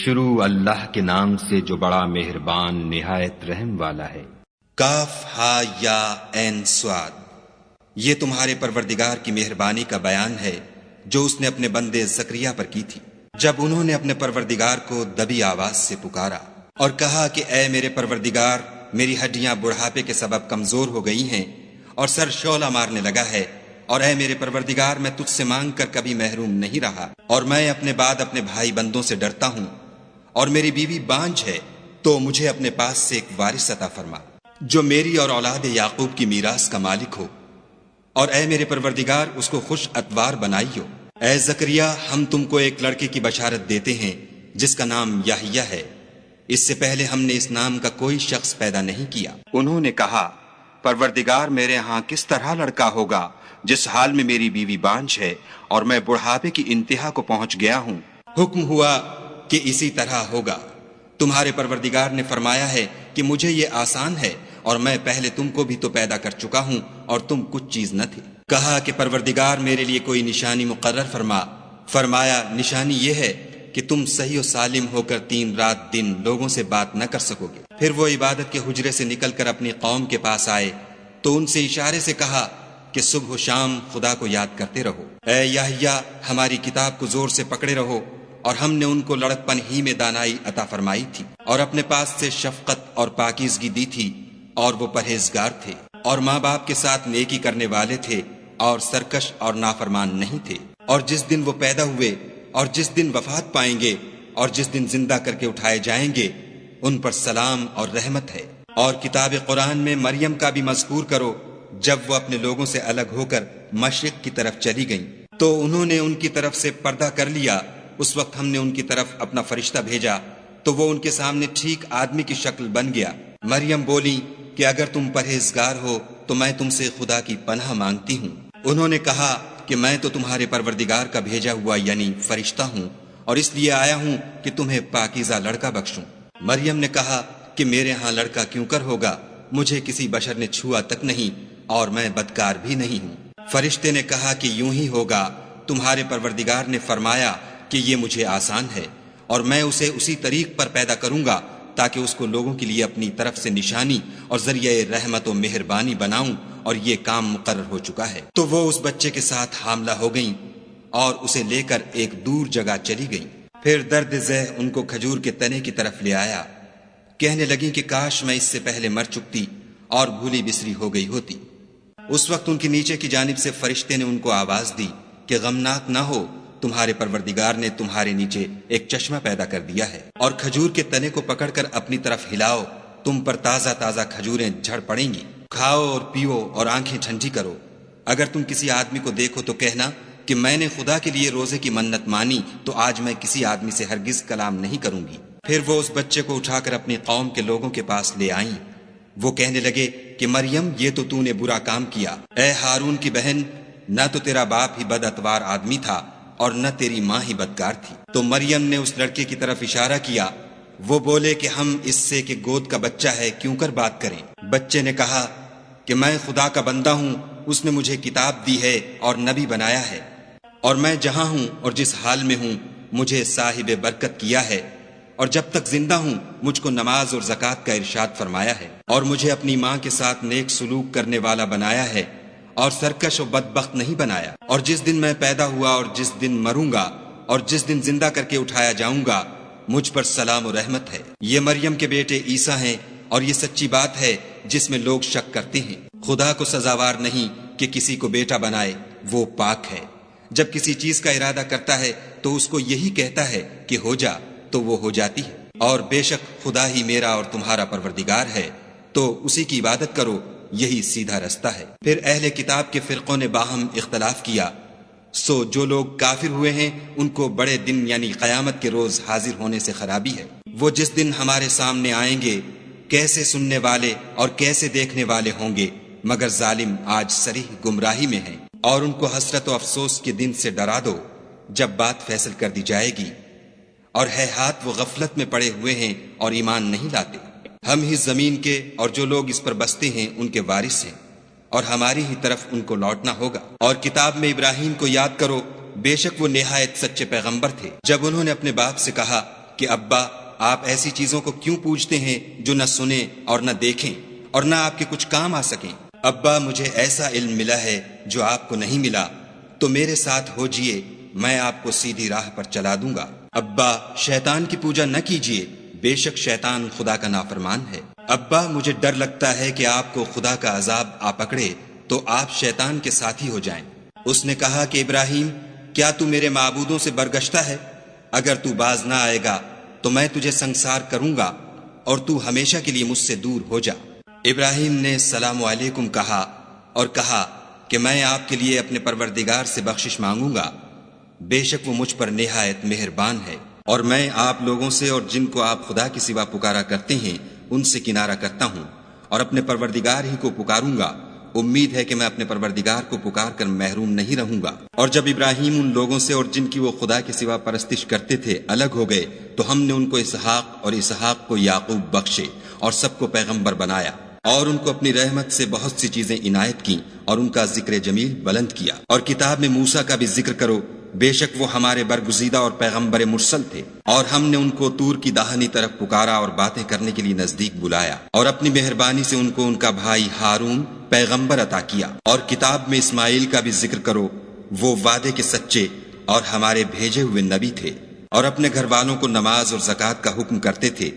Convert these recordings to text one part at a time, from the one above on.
شروع اللہ کے نام سے جو بڑا مہربان نہایت رحم والا ہے۔ کاف ہا یا عین صاد، یہ تمہارے پروردگار کی مہربانی کا بیان ہے جو اس نے اپنے بندے زکریا پر کی تھی، جب انہوں نے اپنے پروردگار کو دبی آواز سے پکارا اور کہا کہ اے میرے پروردگار، میری ہڈیاں بڑھاپے کے سبب کمزور ہو گئی ہیں اور سر شعلہ مارنے لگا ہے، اور اے میرے پروردگار، میں تجھ سے مانگ کر کبھی محروم نہیں رہا، اور میں اپنے بعد اپنے بھائی بندوں سے ڈرتا ہوں، اور میری بیوی بانجھ ہے، تو مجھے اپنے پاس سے ایک وارث عطا فرما جو میری اور اولاد یعقوب کی میراث کا مالک ہو، اور اے میرے پروردگار اس کو خوش اتوار بنائیو۔ اے زکریا، ہم تم کو ایک لڑکے کی بشارت دیتے ہیں جس کا نام یحییٰ ہے، اس سے پہلے ہم نے اس نام کا کوئی شخص پیدا نہیں کیا۔ انہوں نے کہا، پروردگار، میرے ہاں کس طرح لڑکا ہوگا جس حال میں میری بیوی بانجھ ہے اور میں بڑھاپے کی انتہا کو پہنچ گیا ہوں؟ حکم ہوا کہ اسی طرح ہوگا۔ تمہارے پروردگار نے فرمایا ہے کہ مجھے یہ آسان ہے، اور میں پہلے تم کو بھی تو پیدا کر چکا ہوں اور تم کچھ چیز نہ تھے۔ کہا کہ پروردگار میرے لیے کوئی نشانی مقرر فرما۔ فرمایا، نشانی یہ ہے کہ تم صحیح و سالم ہو کر 3 رات دن لوگوں سے بات نہ کر سکو گے۔ پھر وہ عبادت کے حجرے سے نکل کر اپنی قوم کے پاس آئے تو ان سے اشارے سے کہا کہ صبح و شام خدا کو یاد کرتے رہو۔ اے یحییٰ، ہماری کتاب کو زور سے پکڑے رہو، اور ہم نے ان کو لڑکپن ہی میں دانائی عطا فرمائی تھی، اور اپنے پاس سے شفقت اور پاکیزگی دی تھی، اور وہ پرہیزگار تھے، اور ماں باپ کے ساتھ نیکی کرنے والے تھے، اور سرکش اور نافرمان نہیں تھے۔ اور جس دن وہ پیدا ہوئے اور جس دن وفات پائیں گے اور جس دن زندہ کر کے اٹھائے جائیں گے، ان پر سلام اور رحمت ہے۔ اور کتاب قرآن میں مریم کا بھی مذکور کرو، جب وہ اپنے لوگوں سے الگ ہو کر مشرق کی طرف چلی گئیں تو انہوں نے ان کی طرف سے پردہ کر لیا۔ اس وقت ہم نے ان کی طرف اپنا فرشتہ بھیجا تو وہ ان کے سامنے ٹھیک آدمی کی شکل بن گیا۔ مریم بولی کہ اگر تم پرہیزگار ہو تو میں تم سے خدا کی پناہ مانگتی ہوں۔ انہوں نے کہا کہ میں تو تمہارے پروردگار کا بھیجا ہوا یعنی فرشتہ ہوں، اور اس لیے آیا ہوں کہ تمہیں پاکیزہ لڑکا بخشوں۔ مریم نے کہا کہ میرے ہاں لڑکا کیوں کر ہوگا، مجھے کسی بشر نے چھوا تک نہیں، اور میں بدکار بھی نہیں ہوں۔ فرشتے نے کہا کہ یوں ہی ہوگا، تمہارے پروردگار نے فرمایا کہ یہ مجھے آسان ہے، اور میں اسے اسی طریق پر پیدا کروں گا تاکہ اس کو لوگوں کے لیے اپنی طرف سے نشانی اور ذریعہ رحمت و مہربانی بناؤں، اور یہ کام مقرر ہو چکا ہے۔ تو وہ اس بچے کے ساتھ حاملہ ہو گئیں اور اسے لے کر ایک دور جگہ چلی گئیں۔ پھر درد ذہ ان کو کھجور کے تنے کی طرف لے آیا، کہنے لگیں کہ کاش میں اس سے پہلے مر چکتی اور بھولی بسری ہو گئی ہوتی۔ اس وقت ان کے نیچے کی جانب سے فرشتے نے ان کو آواز دی کہ غمناک نہ ہو، تمہارے پروردگار نے تمہارے نیچے ایک چشمہ پیدا کر دیا ہے، اور کھجور کے تنے کو پکڑ کر اپنی طرف ہلاؤ، تم پر تازہ تازہ کھجوریں جھڑ پڑیں گی، کھاؤ اور پیو اور آنکھیں ٹھنڈی کرو۔ اگر تم کسی آدمی کو دیکھو تو کہنا کہ میں نے خدا کے لیے روزے کی منت مانی، تو آج میں کسی آدمی سے ہرگز کلام نہیں کروں گی۔ پھر وہ اس بچے کو اٹھا کر اپنی قوم کے لوگوں کے پاس لے آئیں۔ وہ کہنے لگے کہ مریم، یہ تو نے برا کام کیا۔ اے ہارون کی بہن، نہ تو تیرا باپ ہی بد اتوار آدمی تھا اور نہ تیری ماں ہی بدکار تھی۔ تو مریم نے اس لڑکے کی طرف اشارہ کیا۔ وہ بولے کہ ہم اس سے کہ گود کا بچہ ہے کیوں کر بات کریں۔ بچے نے کہا کہ میں خدا کا بندہ ہوں، اس نے مجھے کتاب دی ہے اور نبی بنایا ہے، اور میں جہاں ہوں اور جس حال میں ہوں مجھے صاحب برکت کیا ہے، اور جب تک زندہ ہوں مجھ کو نماز اور زکوٰۃ کا ارشاد فرمایا ہے، اور مجھے اپنی ماں کے ساتھ نیک سلوک کرنے والا بنایا ہے، اور سرکش و بدبخت نہیں بنایا۔ اور جس دن میں پیدا ہوا اور جس دن مروں گا اور جس دن زندہ کر کے اٹھایا جاؤں گا، مجھ پر سلام و رحمت ہے۔ یہ مریم کے بیٹے عیسیٰ ہیں، اور یہ سچی بات ہے جس میں لوگ شک کرتے ہیں۔ خدا کو سزاوار نہیں کہ کسی کو بیٹا بنائے، وہ پاک ہے۔ جب کسی چیز کا ارادہ کرتا ہے تو اس کو یہی کہتا ہے کہ ہو جا، تو وہ ہو جاتی ہے۔ اور بے شک خدا ہی میرا اور تمہارا پروردگار ہے، تو اسی کی عبادت کرو، یہی سیدھا رستہ ہے۔ پھر اہل کتاب کے فرقوں نے باہم اختلاف کیا، سو جو لوگ کافر ہوئے ہیں ان کو بڑے دن یعنی قیامت کے روز حاضر ہونے سے خرابی ہے۔ وہ جس دن ہمارے سامنے آئیں گے کیسے سننے والے اور کیسے دیکھنے والے ہوں گے، مگر ظالم آج صریح گمراہی میں ہیں۔ اور ان کو حسرت و افسوس کے دن سے ڈرا دو جب بات فیصل کر دی جائے گی، اور ہے ہاتھ وہ غفلت میں پڑے ہوئے ہیں اور ایمان نہیں لاتے۔ ہم ہی زمین کے اور جو لوگ اس پر بستے ہیں ان کے وارث ہیں، اور ہماری ہی طرف ان کو لوٹنا ہوگا۔ اور کتاب میں ابراہیم کو یاد کرو، بے شک وہ نہایت سچے پیغمبر تھے۔ جب انہوں نے اپنے باپ سے کہا کہ ابا آپ ایسی چیزوں کو کیوں پوجتے ہیں جو نہ سنیں اور نہ دیکھیں اور نہ آپ کے کچھ کام آ سکیں؟ ابا مجھے ایسا علم ملا ہے جو آپ کو نہیں ملا، تو میرے ساتھ ہو جئے، میں آپ کو سیدھی راہ پر چلا دوں گا۔ ابا شیطان کی پوجا نہ کیجیے، بے شک شیطان خدا کا نافرمان ہے۔ ابا مجھے ڈر لگتا ہے کہ آپ کو خدا کا عذاب آ پکڑے تو آپ شیطان کے ساتھی ہو جائیں۔ اس نے کہا کہ ابراہیم، کیا تو میرے معبودوں سے برگشتہ ہے؟ اگر تو باز نہ آئے گا تو میں تجھے سنسار کروں گا اور تو ہمیشہ کے لیے مجھ سے دور ہو جا۔ ابراہیم نے السلام علیکم کہا اور کہا کہ میں آپ کے لیے اپنے پروردگار سے بخشش مانگوں گا، بے شک وہ مجھ پر نہایت مہربان ہے، اور میں آپ لوگوں سے اور جن کو آپ خدا کے سوا پکارا کرتے ہیں ان سے کنارہ کرتا ہوں اور اپنے پروردگار ہی کو پکاروں گا۔ امید ہے کہ میں اپنے پروردگار کو پکار کر محروم نہیں رہوں گا۔ اور جب ابراہیم ان لوگوں سے اور جن کی وہ خدا کے سوا پرستش کرتے تھے الگ ہو گئے تو ہم نے ان کو اسحاق اور اسحاق کو یعقوب بخشے اور سب کو پیغمبر بنایا، اور ان کو اپنی رحمت سے بہت سی چیزیں عنایت کی اور ان کا ذکر جمیل بلند کیا۔ اور کتاب میں موسیٰ کا بھی ذکر کرو، بے شک وہ ہمارے برگزیدہ اور پیغمبر مرسل تھے، اور ہم نے ان کو طور کی داہنی طرف پکارا اور باتیں کرنے کے لیے نزدیک بلایا، اور اپنی مہربانی سے ان کو ان کا بھائی ہارون پیغمبر عطا کیا۔ اور کتاب میں اسماعیل کا بھی ذکر کرو، وہ وعدے کے سچے اور ہمارے بھیجے ہوئے نبی تھے، اور اپنے گھر والوں کو نماز اور زکوٰۃ کا حکم کرتے تھے،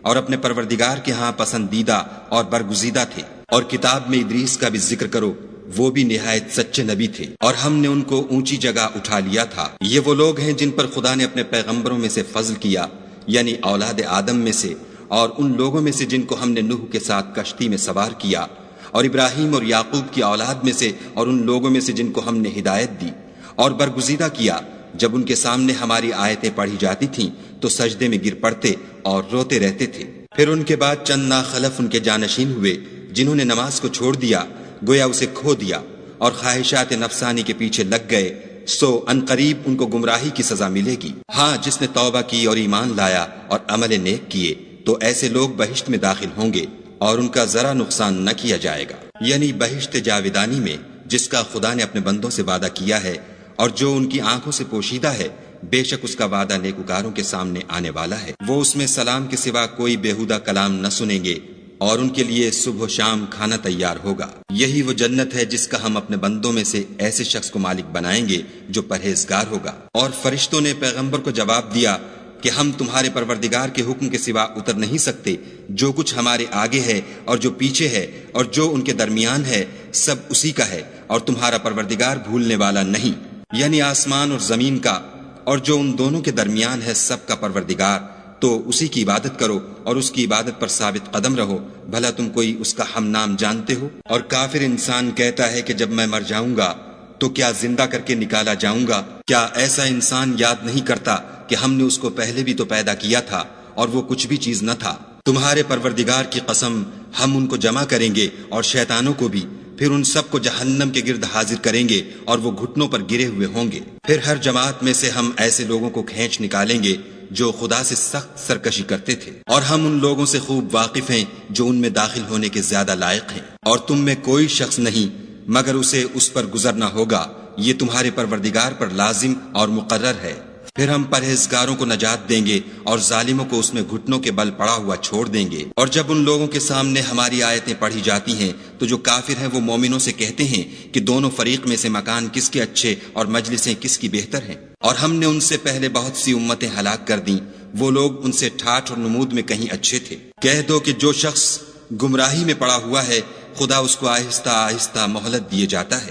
اور اپنے پروردگار کے ہاں پسندیدہ اور برگزیدہ تھے۔ اور کتاب میں ادریس کا بھی ذکر کرو، وہ بھی نہایت سچے نبی تھے، اور ہم نے ان کو اونچی جگہ اٹھا لیا تھا۔ یہ وہ لوگ ہیں جن پر خدا نے اپنے پیغمبروں میں سے فضل کیا، یعنی اولاد آدم میں سے، اور ان لوگوں میں سے جن کو ہم نے نوح کے ساتھ کشتی میں سوار کیا، اور ابراہیم اور یعقوب کی اولاد میں سے، اور ان لوگوں میں سے جن کو ہم نے ہدایت دی اور برگزیدہ کیا۔ جب ان کے سامنے ہماری آیتیں پڑھی جاتی تھیں تو سجدے میں گر پڑتے اور روتے رہتے تھے۔ پھر ان کے بعد چند ناخلف ان کے جانشین ہوئے جنہوں نے نماز کو چھوڑ دیا، گویا اسے کھو دیا، اور خواہشات نفسانی کے پیچھے لگ گئے، سو ان قریب ان کو گمراہی کی سزا ملے گی۔ ہاں، جس نے توبہ کی اور ایمان لایا اور عمل نیک کیے تو ایسے لوگ بہشت میں داخل ہوں گے اور ان کا ذرا نقصان نہ کیا جائے گا، یعنی بہشت جاویدانی میں جس کا خدا نے اپنے بندوں سے وعدہ کیا ہے اور جو ان کی آنکھوں سے پوشیدہ ہے، بے شک اس کا وعدہ نیکوکاروں کے سامنے آنے والا ہے۔ وہ اس میں سلام کے سوا کوئی بیہودہ کلام نہ سنیں گے، اور ان کے لیے صبح و شام کھانا تیار ہوگا۔ یہی وہ جنت ہے جس کا ہم اپنے بندوں میں سے ایسے شخص کو مالک بنائیں گے جو پرہیزگار ہوگا۔ اور فرشتوں نے پیغمبر کو جواب دیا کہ ہم تمہارے پروردگار کے حکم کے سوا اتر نہیں سکتے، جو کچھ ہمارے آگے ہے اور جو پیچھے ہے اور جو ان کے درمیان ہے سب اسی کا ہے، اور تمہارا پروردگار بھولنے والا نہیں، یعنی آسمان اور زمین کا اور جو ان دونوں کے درمیان ہے سب کا پروردگار۔ تو اسی کی عبادت کرو اور اس کی عبادت پر ثابت قدم رہو، بھلا تم کوئی اس کا ہم نام جانتے ہو؟ اور کافر انسان کہتا ہے کہ جب میں مر جاؤں گا تو کیا زندہ کر کے نکالا جاؤں گا؟ کیا ایسا انسان یاد نہیں کرتا کہ ہم نے اس کو پہلے بھی تو پیدا کیا تھا اور وہ کچھ بھی چیز نہ تھا؟ تمہارے پروردگار کی قسم، ہم ان کو جمع کریں گے اور شیطانوں کو بھی، پھر ان سب کو جہنم کے گرد حاضر کریں گے اور وہ گھٹنوں پر گرے ہوئے ہوں گے۔ پھر ہر جماعت میں سے ہم ایسے لوگوں کو کھینچ نکالیں گے جو خدا سے سخت سرکشی کرتے تھے، اور ہم ان لوگوں سے خوب واقف ہیں جو ان میں داخل ہونے کے زیادہ لائق ہیں، اور تم میں کوئی شخص نہیں مگر اسے اس پر گزرنا ہوگا، یہ تمہارے پروردگار پر لازم اور مقرر ہے۔ پھر ہم پرہیزگاروں کو نجات دیں گے اور ظالموں کو اس میں گھٹنوں کے بل پڑا ہوا چھوڑ دیں گے۔ اور جب ان لوگوں کے سامنے ہماری آیتیں پڑھی جاتی ہیں تو جو کافر ہیں وہ مومنوں سے کہتے ہیں کہ دونوں فریق میں سے مکان کس کے اچھے اور مجلسیں کس کی بہتر ہیں، اور ہم نے ان سے پہلے بہت سی امتیں ہلاک کر دیں، وہ لوگ ان سے ٹھاٹھ اور نمود میں کہیں اچھے تھے۔ کہہ دو کہ جو شخص گمراہی میں پڑا ہوا ہے خدا اس کو آہستہ آہستہ مہلت دیے جاتا ہے،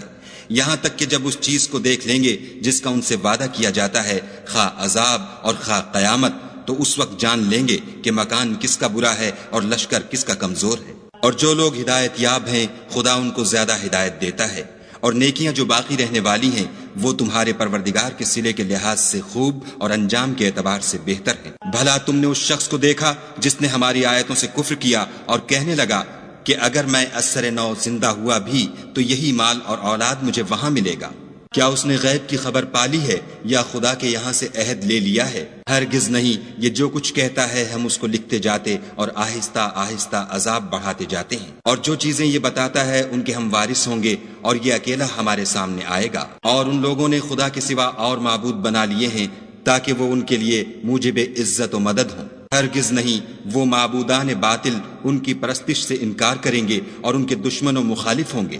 یہاں تک کہ جب اس چیز کو دیکھ لیں گے جس کا ان سے وعدہ کیا جاتا ہے، خواہ عذاب اور خواہ قیامت، تو اس وقت جان لیں گے کہ مکان کس کا برا ہے اور لشکر کس کا کمزور ہے۔ اور جو لوگ ہدایت یاب ہیں خدا ان کو زیادہ ہدایت دیتا ہے، اور نیکیاں جو باقی رہنے والی ہیں وہ تمہارے پروردگار کے صلے کے لحاظ سے خوب اور انجام کے اعتبار سے بہتر ہیں۔ بھلا تم نے اس شخص کو دیکھا جس نے ہماری آیتوں سے کفر کیا اور کہنے لگا کہ اگر میں اثر نو زندہ ہوا بھی تو یہی مال اور اولاد مجھے وہاں ملے گا؟ کیا اس نے غیب کی خبر پالی ہے یا خدا کے یہاں سے عہد لے لیا ہے؟ ہرگز نہیں، یہ جو کچھ کہتا ہے ہم اس کو لکھتے جاتے اور آہستہ آہستہ عذاب بڑھاتے جاتے ہیں۔ اور جو چیزیں یہ بتاتا ہے ان کے ہم وارث ہوں گے، اور یہ اکیلا ہمارے سامنے آئے گا۔ اور ان لوگوں نے خدا کے سوا اور معبود بنا لیے ہیں تاکہ وہ ان کے لیے موجب عزت و مدد ہوں۔ ہرگز نہیں، وہ معبودان باطل ان کی پرستش سے انکار کریں گے اور ان کے دشمن و مخالف ہوں گے۔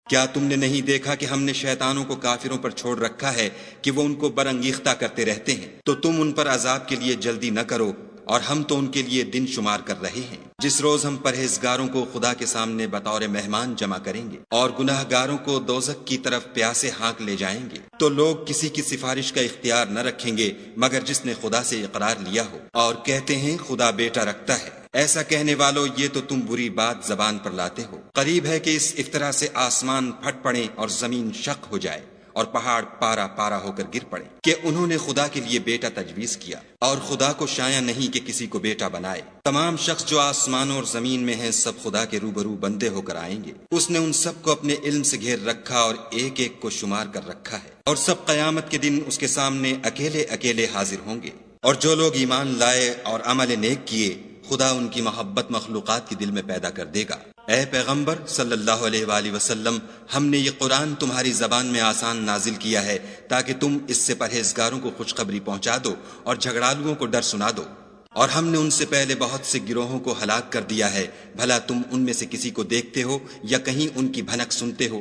کیا تم نے نہیں دیکھا کہ ہم نے شیطانوں کو کافروں پر چھوڑ رکھا ہے کہ وہ ان کو برانگیختہ کرتے رہتے ہیں؟ تو تم ان پر عذاب کے لیے جلدی نہ کرو، اور ہم تو ان کے لیے دن شمار کر رہے ہیں، جس روز ہم پرہیزگاروں کو خدا کے سامنے بطور مہمان جمع کریں گے اور گناہ گاروں کو دوزخ کی طرف پیاسے ہانک لے جائیں گے۔ تو لوگ کسی کی سفارش کا اختیار نہ رکھیں گے مگر جس نے خدا سے اقرار لیا ہو، اور کہتے ہیں خدا بیٹا رکھتا ہے۔ ایسا کہنے والو، یہ تو تم بری بات زبان پر لاتے ہو۔ قریب ہے کہ اس افطرا سے آسمان پھٹ پڑے اور زمین شق ہو جائے اور پہاڑ پارا پارا ہو کر گر پڑے کہ انہوں نے خدا کے لیے بیٹا تجویز کیا، اور خدا کو شایع نہیں کہ کسی کو بیٹا بنائے۔ تمام شخص جو آسمانوں اور زمین میں ہیں سب خدا کے روبرو بندے ہو کر آئیں گے۔ اس نے ان سب کو اپنے علم سے گھیر رکھا اور ایک ایک کو شمار کر رکھا ہے، اور سب قیامت کے دن اس کے سامنے اکیلے اکیلے حاضر ہوں گے۔ اور جو لوگ ایمان لائے اور عمل نیک کیے، خدا ان کی محبت مخلوقات کے دل میں پیدا کر دے گا۔ اے پیغمبر صلی اللہ علیہ وآلہ وسلم، ہم نے یہ قرآن تمہاری زبان میں آسان نازل کیا ہے تاکہ تم اس سے پرہیزگاروں کو خوشخبری پہنچا دو اور جھگڑالوؤں کو ڈر سنا دو۔ اور ہم نے ان سے پہلے بہت سے گروہوں کو ہلاک کر دیا ہے، بھلا تم ان میں سے کسی کو دیکھتے ہو یا کہیں ان کی بھنک سنتے ہو؟